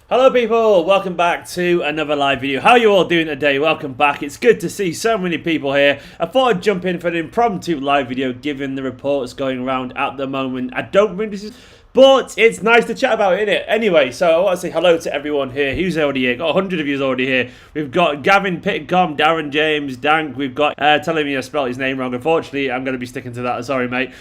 Hello people, welcome back to another live video. How are you all doing today? Welcome back. It's good to see so many people here. I thought I'd jump in for an impromptu live video given the reports going around at the moment. I don't think this is... But it's nice to chat about it, innit? Anyway, so I want to say hello to everyone here. Who's already here? Got 100 of you already here. We've got Gavin Pitcom, Darren James, Dank. We've got telling me I spelled his name wrong. Unfortunately, I'm going to be sticking to that. Sorry, mate.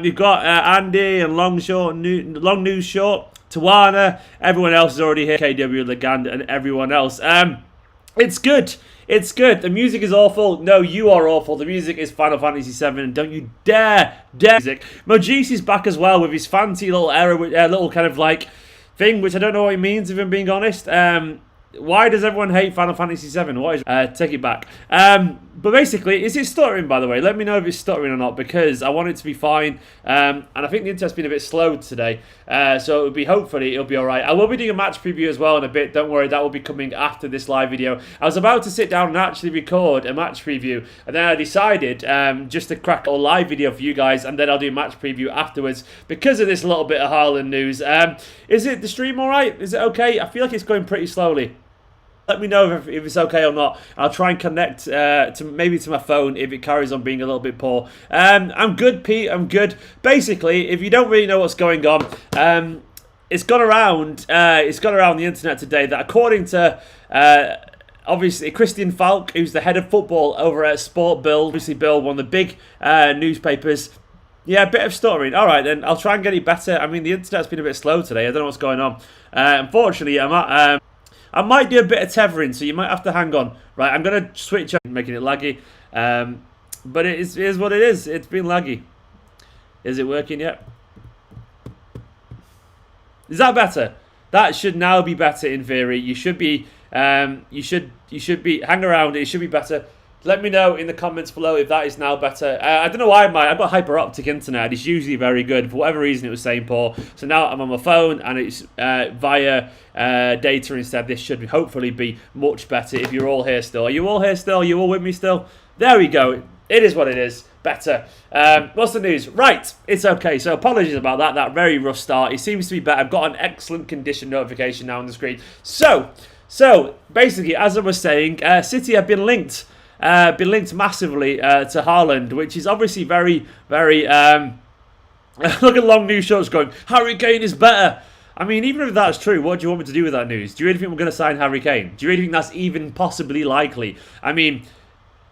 We've got Andy and Long News Short. Tawana, everyone else is already here. KW, Legand, and everyone else. It's good. It's good. The music is awful. No, you are awful. The music is Final Fantasy VII, and don't you dare music. Mojis is back as well with his fancy little error, little kind of like thing, which I don't know what it means, if I'm being honest. Why does everyone hate Final Fantasy VII? What is... take it back. But basically, is it stuttering, by the way? Let me know if it's stuttering or not, because I want it to be fine. And I think the internet's been a bit slow today. So it'll be, hopefully, it'll be alright. I will be doing a match preview as well in a bit. Don't worry, that will be coming after this live video. I was about to sit down and actually record a match preview. And then I decided just to crack a live video for you guys. And then I'll do a match preview afterwards because of this little bit of Haaland news. Is it the stream alright? Is it okay? I feel like it's going pretty slowly. Let me know if it's okay or not. I'll try and connect maybe to my phone if it carries on being a little bit poor. I'm good, Pete. I'm good. Basically, if you don't really know what's going on, it's gone around. It's gone around the internet today that according to obviously Christian Falk, who's the head of football over at Sport Bild, obviously Bild, one of the big newspapers. Yeah, a bit of stuttering. All right, then I'll try and get it better. I mean, the internet's been a bit slow today. I don't know what's going on. Unfortunately, I might do a bit of tethering, so you might have to hang on. Right, I'm going to switch up, making it laggy. But it is what it is. It's been laggy. Is it working yet? Is that better? That should now be better in theory. You should be, you should be, hang around. It should be better. Let me know in the comments below if that is now better. I don't know why I've got hyper-optic internet. It's usually very good. For whatever reason, it was saying poor. So now I'm on my phone, and it's via data instead. This should hopefully be much better if you're all here still. Are you all here still? Are you all with me still? There we go. It is what it is. Better. What's the news? Right. It's okay. So apologies about that. That very rough start. It seems to be better. I've got an excellent condition notification now on the screen. So basically, as I was saying, City have been linked massively to Haaland, which is obviously very, very... look at Long News Shorts going, Harry Kane is better. I mean, even if that's true, what do you want me to do with that news? Do you really think we're going to sign Harry Kane? Do you really think that's even possibly likely? I mean,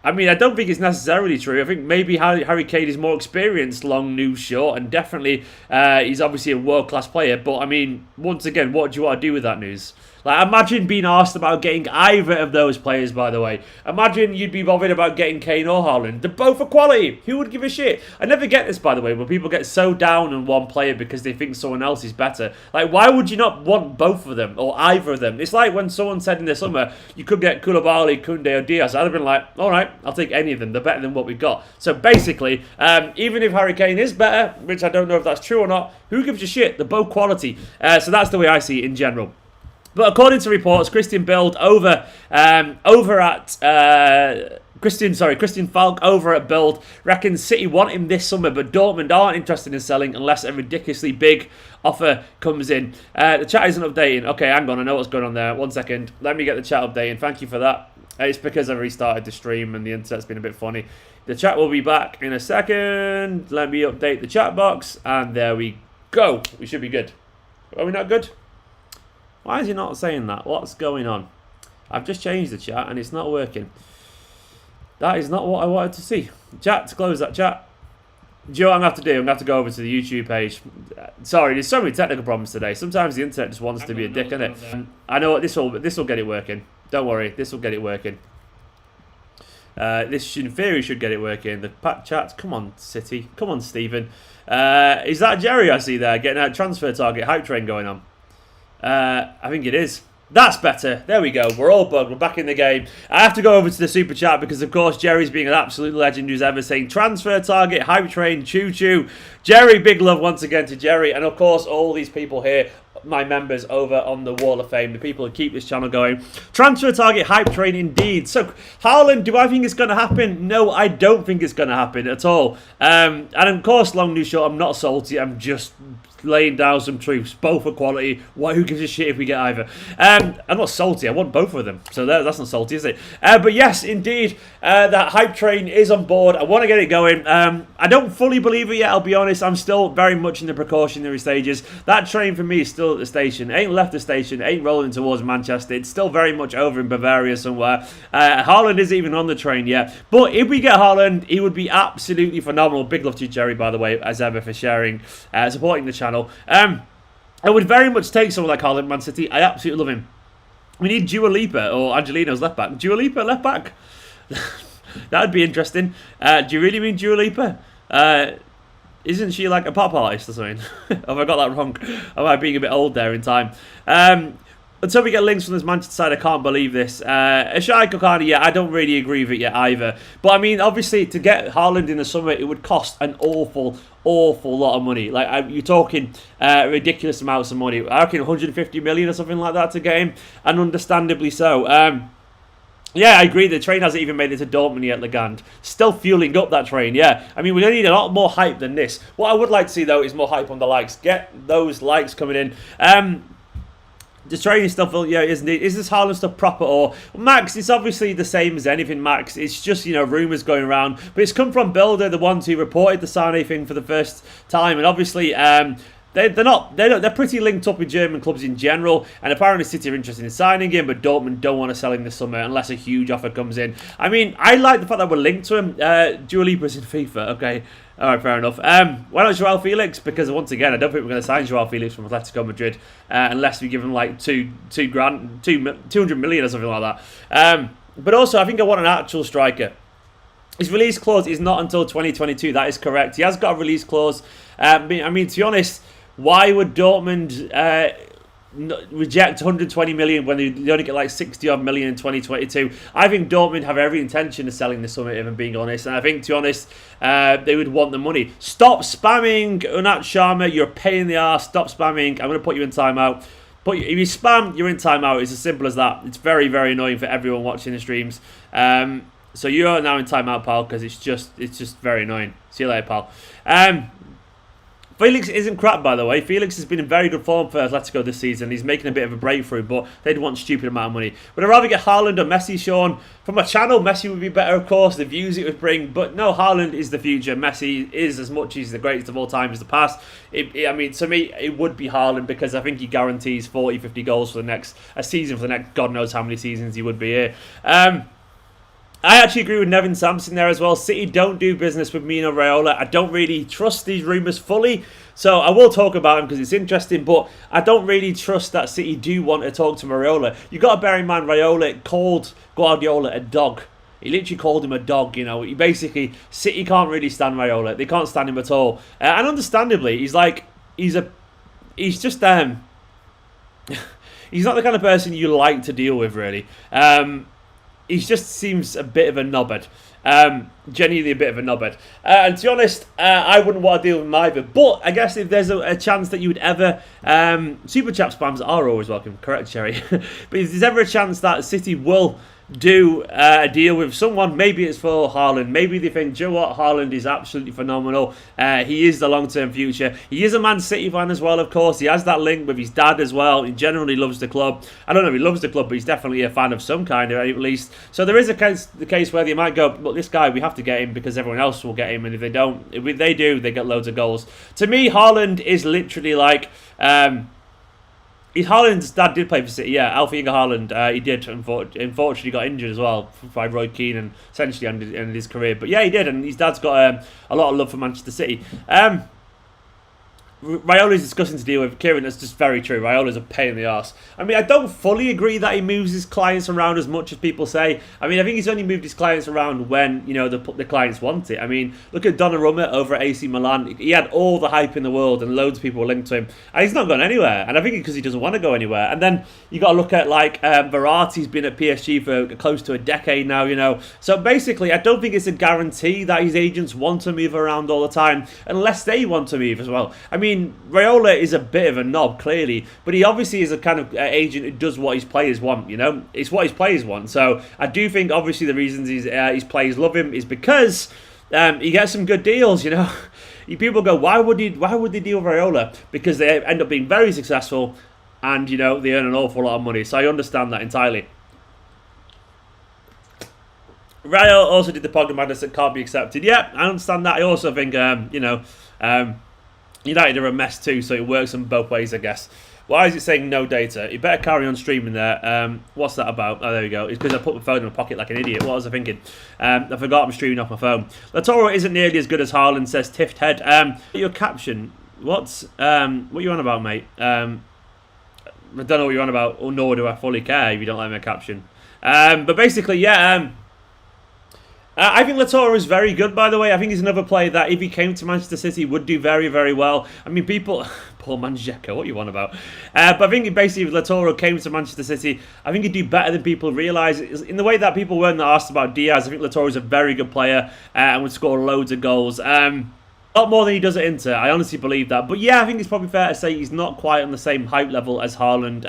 I don't think it's necessarily true. I think maybe Harry Kane is more experienced, Long News Short, and definitely he's obviously a world-class player. But, I mean, once again, what do you want to do with that news? Like, imagine being asked about getting either of those players, by the way. Imagine you'd be bothered about getting Kane or Haaland. They're both for quality. Who would give a shit? I never get this, by the way, when people get so down on one player because they think someone else is better. Like, why would you not want both of them or either of them? It's like when someone said in the summer, you could get Koulibaly, Koundé or Diaz. I'd have been like, all right, I'll take any of them. They're better than what we've got. So basically, even if Harry Kane is better, which I don't know if that's true or not, who gives a shit? They're both quality. So that's the way I see it in general. But according to reports, Christian Falk over at Bild reckons City want him this summer, but Dortmund aren't interested in selling unless a ridiculously big offer comes in. The chat isn't updating. Okay, hang on, I know what's going on there. 1 second. Let me get the chat updating. Thank you for that. It's because I restarted the stream and the internet's been a bit funny. The chat will be back in a second. Let me update the chat box, and there we go. We should be good. Are we not good? Why is he not saying that? What's going on? I've just changed the chat and it's not working. That is not what I wanted to see. Chat, to close that chat. Do you know what I'm going to have to do? I'm going to have to go over to the YouTube page. Sorry, there's so many technical problems today. Sometimes the internet just wants to be a dick, innit? I know what this will get it working. Don't worry, this will get it working. This in theory should get it working. The chat, come on, City. Come on, Stephen. Is that Jerry I see there getting a transfer target hype train going on? I think it is. That's better. There we go. We're all bugged. We're back in the game. I have to go over to the super chat because, of course, Jerry's being an absolute legend who's ever saying transfer target, hype train, choo-choo. Jerry, big love once again to Jerry. And, of course, all these people here, my members over on the Wall of Fame, the people who keep this channel going. Transfer target, hype train indeed. So, Haaland, do I think it's going to happen? No, I don't think it's going to happen at all. And, of course, Long News Short, I'm not salty. I'm just laying down some truths. Both are quality. Who gives a shit if we get either? I'm not salty. I want both of them. So that's not salty, is it? But yes, indeed, that hype train is on board. I want to get it going. I don't fully believe it yet, I'll be honest. I'm still very much in the precautionary stages. That train for me is still at the station. It ain't left the station. It ain't rolling towards Manchester. It's still very much over in Bavaria somewhere. Haaland isn't even on the train yet. But if we get Haaland, he would be absolutely phenomenal. Big love to you, Jerry, by the way, as ever, for sharing, supporting the channel. I would very much take someone like Haaland, Man City. I absolutely love him. We need Dua Lipa or Angelino's left back. Dua Lipa left back. That would be interesting. Do you really mean Dua Lipa? Isn't she like a pop artist or something? Have I got that wrong? Am I being a bit old there in time? Until we get links from this Manchester side, I can't believe this. Ashai Kokani, yeah, I don't really agree with it yet either. But I mean, obviously, to get Haaland in the summer, it would cost an awful lot of money. Like, you're talking ridiculous amounts of money. I reckon 150 million or something like that to get him, and understandably so. Yeah, I agree. The train hasn't even made it to Dortmund yet, Legand. Still fueling up that train, yeah. I mean, we're going to need a lot more hype than this. What I would like to see, though, is more hype on the likes. Get those likes coming in. The train is still full, yeah, isn't it? Is this Haaland stuff proper or... Max, it's obviously the same as anything, Max. It's just, rumours going around. But it's come from Builder, the ones who reported the Sané thing for the first time. And obviously, they're pretty linked up with German clubs in general. And apparently City are interested in signing him, but Dortmund don't want to sell him this summer unless a huge offer comes in. I mean, I like the fact that we're linked to him. Dua Lipa's in FIFA, okay. All right, fair enough. Why not Joao Felix? Because once again, I don't think we're going to sign Joao Felix from Atletico Madrid unless we give him like 200 million or something like that. But also, I think I want an actual striker. His release clause is not until 2022. That is correct. He has got a release clause. I mean, to be honest, why would Dortmund reject 120 million when they only get like 60 odd million in 2022? I think Dortmund have every intention of selling this summer, if I'm being honest. And I think, to be honest, they would want the money. Stop spamming, Unat Sharma. You're a pain in the arse. Stop spamming. I'm going to put you in timeout. But if you spam, you're in timeout. It's as simple as that. It's very, very annoying for everyone watching the streams. So you're now in timeout, pal, because it's just very annoying. See you later, pal. Felix isn't crap, by the way. Felix has been in very good form for Atletico this season. He's making a bit of a breakthrough, but they'd want a stupid amount of money. Would I rather get Haaland or Messi, Sean? From my channel, Messi would be better, of course, the views it would bring. But no, Haaland is the future. Messi is as much as the greatest of all time as the past. I mean, to me, it would be Haaland because I think he guarantees 40, 50 goals for a season for the next God knows how many seasons he would be here. I actually agree with Nevin Sampson there as well. City don't do business with Mino Raiola. I don't really trust these rumours fully. So I will talk about him because it's interesting, but I don't really trust that City do want to talk to Raiola. You've got to bear in mind, Raiola called Guardiola a dog. He literally called him a dog, He basically, City can't really stand Raiola. They can't stand him at all. And understandably, he's just, he's not the kind of person you like to deal with, really. He just seems a bit of a knobhead. Genuinely a bit of a knobhead. And to be honest, I wouldn't want to deal with him either. But I guess if there's a chance that you would ever... Super Chat spams are always welcome, correct, Cherry? But if there's ever a chance that City will do a deal with someone, maybe it's for Haaland. Maybe they think, do you know what, Haaland is absolutely phenomenal. He is the long-term future. He is a Man City fan as well, of course. He has that link with his dad as well. He generally loves the club. I don't know if he loves the club, but he's definitely a fan of some kind, at least. So there is the case where they might go, look, this guy, we have to get him because everyone else will get him, and if they don't, if they do, they get loads of goals. To me, Haaland is literally like... Haaland's dad did play for City, yeah. Alfie Haaland, he did, unfortunately got injured as well by Roy Keane and essentially ended his career. But yeah, he did, and his dad's got a lot of love for Manchester City. Raiola is disgusting to deal with. Kieran, that's just very true. Raiola's a pain in the arse. I mean, I don't fully agree that he moves his clients around as much as people say. I mean, I think he's only moved his clients around when, the clients want it. I mean, look at Donnarumma over at AC Milan. He had all the hype in the world and loads of people were linked to him. And he's not gone anywhere. And I think because he doesn't want to go anywhere. And then you got to look at, Verratti's been at PSG for close to a decade now, So basically, I don't think it's a guarantee that his agents want to move around all the time unless they want to move as well. I mean, Raiola is a bit of a knob, clearly, but he obviously is a kind of agent who does what his players want, It's what his players want. So I do think, obviously, the reasons his players love him is because he gets some good deals, you know. People go, why would they deal with Raiola? Because they end up being very successful, and you know they earn an awful lot of money. So I understand that entirely. Raiola also did the Pogba madness that can't be accepted. Yeah, I understand that. I also think you know, United are a mess too, so it works in both ways, I guess. Why is it saying no data? You better carry on streaming there. What's that about? Oh, there we go. It's because I put my phone in my pocket like an idiot. What was I thinking? I forgot I'm streaming off my phone. Latoro isn't nearly as good as Haaland, says Tift Head. Your caption. What are you on about, mate? I don't know what you're on about, or nor do I fully care if you don't like my caption. But basically, yeah. I think Latoro is very good, by the way. I think he's another player that, if he came to Manchester City, would do very, very well. I mean, people... Poor Manjeka, what are you on about? But I think basically if Latoro came to Manchester City, I think he'd do better than people realise. In the way that people weren't asked about Diaz, I think Latoro is a very good player and would score loads of goals. A lot more than he does at Inter. I honestly believe that. But yeah, I think it's probably fair to say he's not quite on the same hype level as Haaland.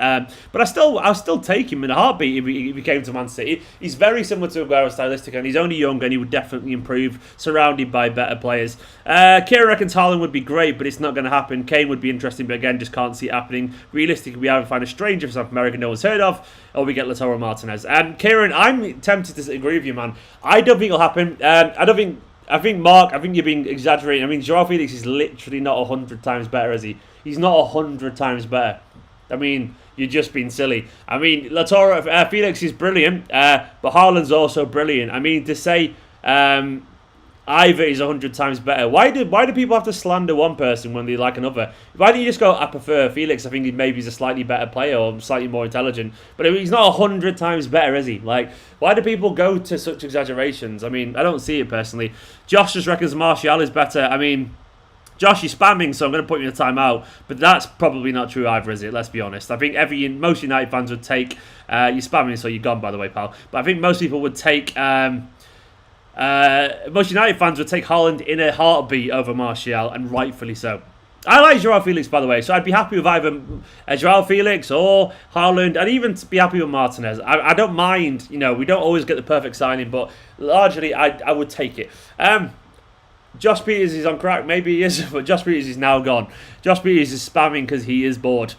But I'll still take him in a heartbeat if he came to Man City. He's very similar to Aguero stylistically, and he's only young, and he would definitely improve, surrounded by better players. Kira reckons Haaland would be great, but it's not going to happen. Kane would be interesting, but again, just can't see it happening. Realistically, we either find a stranger from South America no one's heard of, or we get Lautaro Martinez. Kieran, I'm tempted to agree with you, man. I don't think it'll happen. I think, Mark, you're being exaggerating. I mean, Joao Felix is literally not 100 times better, is he? He's not 100 times better. I mean, you're just being silly. I mean, Felix is brilliant, but Haaland's also brilliant. I mean, to say either is 100 times better. Why do people have to slander one person when they like another? Why don't you just go, I prefer Felix, I think maybe he's a slightly better player or slightly more intelligent. But he's not 100 times better, is he? Like, why do people go to such exaggerations? I mean, I don't see it personally. Josh just reckons Martial is better. I mean, Josh, you're spamming, so I'm going to put you in a timeout. But that's probably not true either, is it? Let's be honest. I think most United fans would take... you're spamming, so you're gone, by the way, pal. But I think most people would take... most United fans would take Haaland in a heartbeat over Martial, and rightfully so. I like Joao Felix, by the way, so I'd be happy with either Joao Felix or Haaland. I'd even be happy with Martinez. I don't mind, you know, we don't always get the perfect signing, but largely I would take it. Josh Peters is on crack, maybe he is, but Josh Peters is now gone. Josh Peters is spamming because he is bored.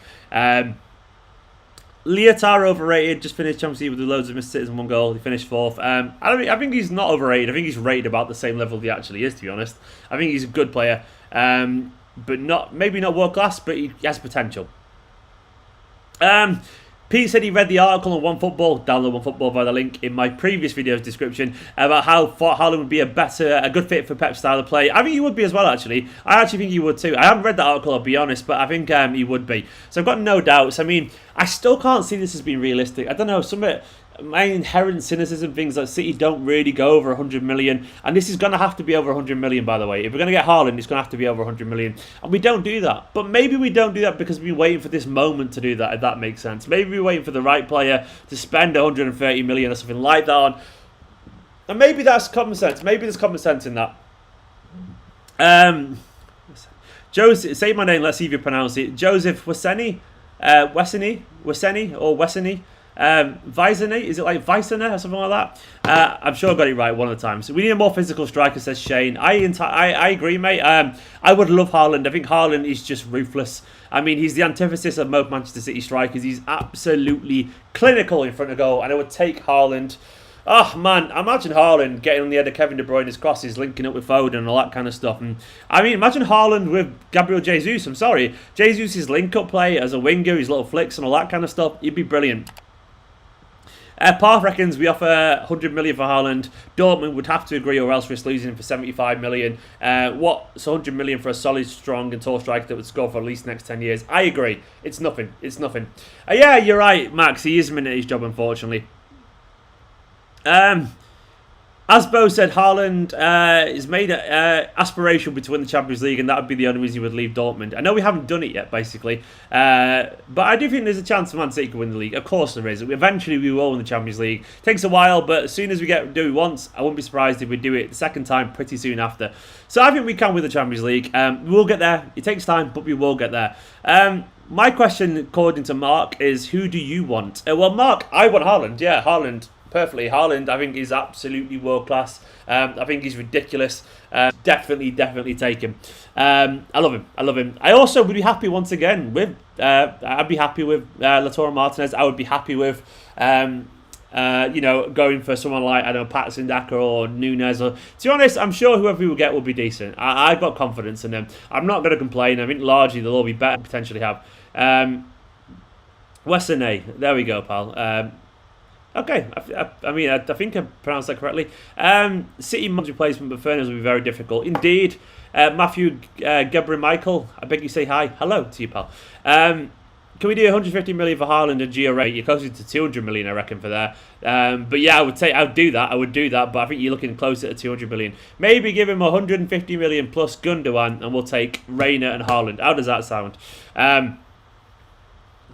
Leotard overrated, just finished Champions League with loads of missed hits and one goal. He finished fourth. I think he's not overrated. I think he's rated about the same level he actually is, to be honest. I think he's a good player, but maybe not world class, but he has potential. Pete said he read the article on OneFootball, download OneFootball via the link in my previous video's description, about how Haaland would be a good fit for Pep's style of play. I think he would be as well, actually. I actually think he would too. I haven't read the article, I'll be honest, but I think he would be. So I've got no doubts. I mean, I still can't see this as being realistic. I don't know, my inherent cynicism, things like City don't really go over 100 million, and this is going to have to be over 100 million, by the way. If we're going to get Haaland, it's going to have to be over 100 million, and we don't do that. But maybe we don't do that because we've been waiting for this moment to do that, if that makes sense. Maybe we're waiting for the right player to spend 130 million or something like that on, and maybe that's common sense. Maybe there's common sense in that. Joseph, say my name, let's see if you pronounce it. Joseph Wesseni, Wesseni, or Wesseni. Visene, is it like Visene or something like that? I'm sure I got it right one of the times. We need a more physical striker, says Shane. I agree, mate. I would love Haaland. I think Haaland is just ruthless. I mean, he's the antithesis of most Manchester City strikers. He's absolutely clinical in front of goal, and I would take Haaland. Oh, man, imagine Haaland getting on the head of Kevin De Bruyne's crosses, linking up with Foden and all that kind of stuff. And I mean, imagine Haaland with Gabriel Jesus. I'm sorry. Jesus' link-up play as a winger, his little flicks and all that kind of stuff, he'd be brilliant. Parth reckons we offer 100 million for Haaland. Dortmund would have to agree, or else risk losing him for 75 million. What's 100 million for a solid, strong and tall striker that would score for at least the next 10 years? I agree. It's nothing. It's nothing. Yeah, you're right, Max. He is minute his job, unfortunately. Asbo said Haaland is made aspirational to win the Champions League, and that would be the only reason he would leave Dortmund. I know we haven't done it yet, basically, but I do think there's a chance Man City can win the league. Of course there is. Eventually we will win the Champions League. Takes a while, but as soon as we do it once, I wouldn't be surprised if we do it the second time pretty soon after. So I think we can win the Champions League. We will get there. It takes time, but we will get there. My question, according to Mark, is who do you want? Well, Mark, I want Haaland. Yeah, Haaland. perfectly. Haaland, I think, is absolutely world class. I think he's ridiculous. Definitely take him. I love him. I also would be happy once again with. I'd be happy with Lautaro Martinez. I would be happy with. Going for someone like, I don't know, Patson Daka or Nunez. Or, to be honest, I'm sure whoever we will get will be decent. I've got confidence in them. I'm not going to complain. I think largely they'll all be better potentially have. Weston A. There we go, pal. Okay, I think I pronounced that correctly. City Mons replacement, but Fernandes will be very difficult. Indeed. Matthew Gabriel Michael, I beg you say hi. Hello to you, pal. Can we do 150 million for Haaland and Gio Rey? You're closer to 200 million, I reckon, for there. But yeah, I would do that. But I think you're looking closer to 200 million. Maybe give him 150 million plus Gundogan, and we'll take Reina and Haaland. How does that sound?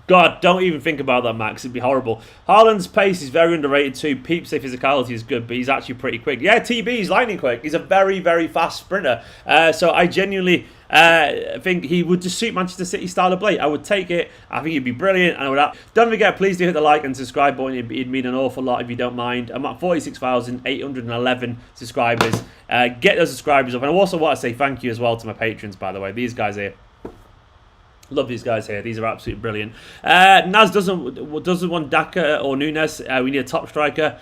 God, don't even think about that, Max. It'd be horrible. Haaland's pace is very underrated too. Peeps say physicality is good, but he's actually pretty quick. Yeah, TB, he's lightning quick. He's a very, very fast sprinter. So I genuinely think he would just suit Manchester City style of play. I would take it. I think he'd be brilliant. And I would. Don't forget, please do hit the like and subscribe button. It'd mean an awful lot if you don't mind. I'm at 46,811 subscribers. Get those subscribers up. And I also want to say thank you as well to my patrons, by the way. These guys here. Love these guys here. These are absolutely brilliant. Naz doesn't want Daka or Nunez. We need a top striker.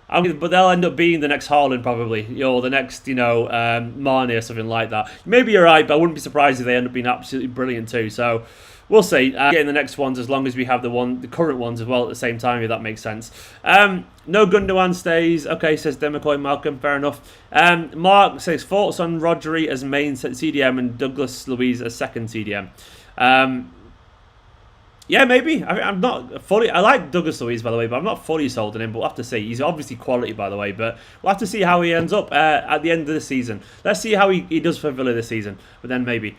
But they'll end up being the next Haaland probably, or the next, Mane or something like that. Maybe you're right, but I wouldn't be surprised if they end up being absolutely brilliant too. So we'll see. Getting the next ones as long as we have the current ones as well at the same time, if that makes sense. No Gundogan stays. Okay, says Demacoy Malcolm. Fair enough. Mark says thoughts on Rodri as main CDM and Douglas Luiz as second CDM. Yeah, maybe. I'm not fully. I like Douglas Luiz, by the way, but I'm not fully sold on him. But we'll have to see. He's obviously quality, by the way, but we'll have to see how he ends up at the end of the season. Let's see how he does for Villa this season. But then maybe.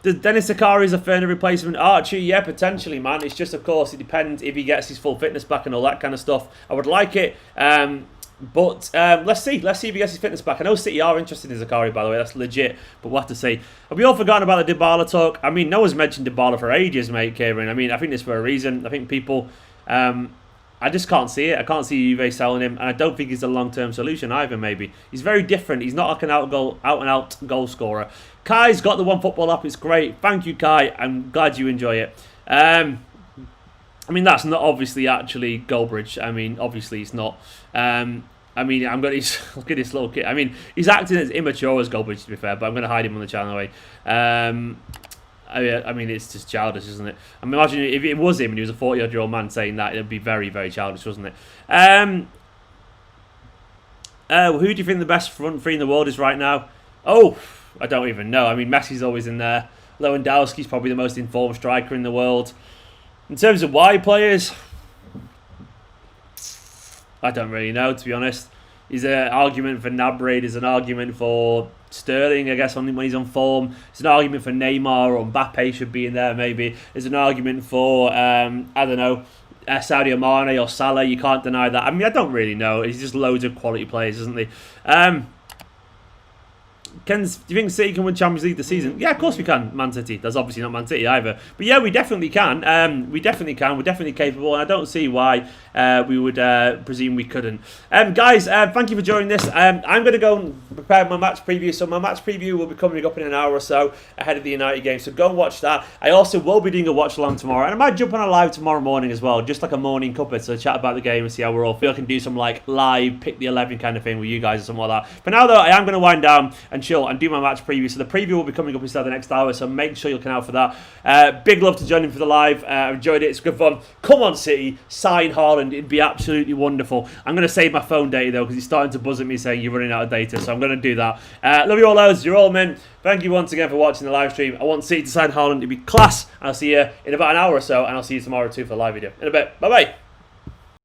Does Dennis Sakari is a Fernandes replacement? Archie, yeah, potentially, man. It's just, of course, it depends if he gets his full fitness back and all that kind of stuff. I would like it. But let's see. Let's see if he gets his fitness back. I know City are interested in Zakari, by the way. That's legit. But we'll have to see. Have we all forgotten about the Dybala talk? I mean, no one's mentioned Dybala for ages, mate, Kieran. I mean, I think this for a reason. I think people... I just can't see it. I can't see Juve selling him. And I don't think he's a long-term solution either, maybe. He's very different. He's not like an out-and-out goal scorer. Kai's got the One Football app. It's great. Thank you, Kai. I'm glad you enjoy it. I mean, that's not obviously actually Goldbridge. I mean, obviously it's not. I'm going to look at this little kid. I mean, he's acting as immature as Goldbridge, to be fair, but I'm going to hide him on the channel anyway. I mean, it's just childish, isn't it? I mean, imagine if it was him and he was a 40-odd-year-old man saying that, it'd be very, very childish, wasn't it? Who do you think the best front three in the world is right now? Oh, I don't even know. I mean, Messi's always in there. Lewandowski's probably the most informed striker in the world. In terms of wide players, I don't really know, to be honest. There's an argument for Gnabry. There's an argument for Sterling, I guess, when he's on form. There's an argument for Neymar or Mbappe should be in there, maybe. There's an argument for, I don't know, Sadio Mane or Salah. You can't deny that. I mean, I don't really know. It's just loads of quality players, isn't there? Do you think City can win Champions League this season? Yeah, of course we can, Man City. That's obviously not Man City either. But yeah, we definitely can. We definitely can. We're definitely capable, and I don't see why we would presume we couldn't. Guys, thank you for joining this. I'm going to go and prepare my match preview. So my match preview will be coming up in an hour or so ahead of the United game. So go and watch that. I also will be doing a watch along tomorrow, and I might jump on a live tomorrow morning as well, just like a morning cuppa to chat about the game and see how we're all feel. I can do some like live pick the 11 kind of thing with you guys or something like that. For now though, I am going to wind down and chill and do my match preview. So the preview will be coming up inside the next hour. So make sure you'll come out for that. Big love to joining for the live. I've enjoyed it. It's good fun. Come on, City, sign Haaland. It'd be absolutely wonderful. I'm going to save my phone data though because he's starting to buzz at me saying you're running out of data. So I'm going to do that. Love you all, loads. You're all men. Thank you once again for watching the live stream. I want City to sign Haaland. It'd be class. I'll see you in about an hour or so, and I'll see you tomorrow too for the live video. In a bit. Bye bye.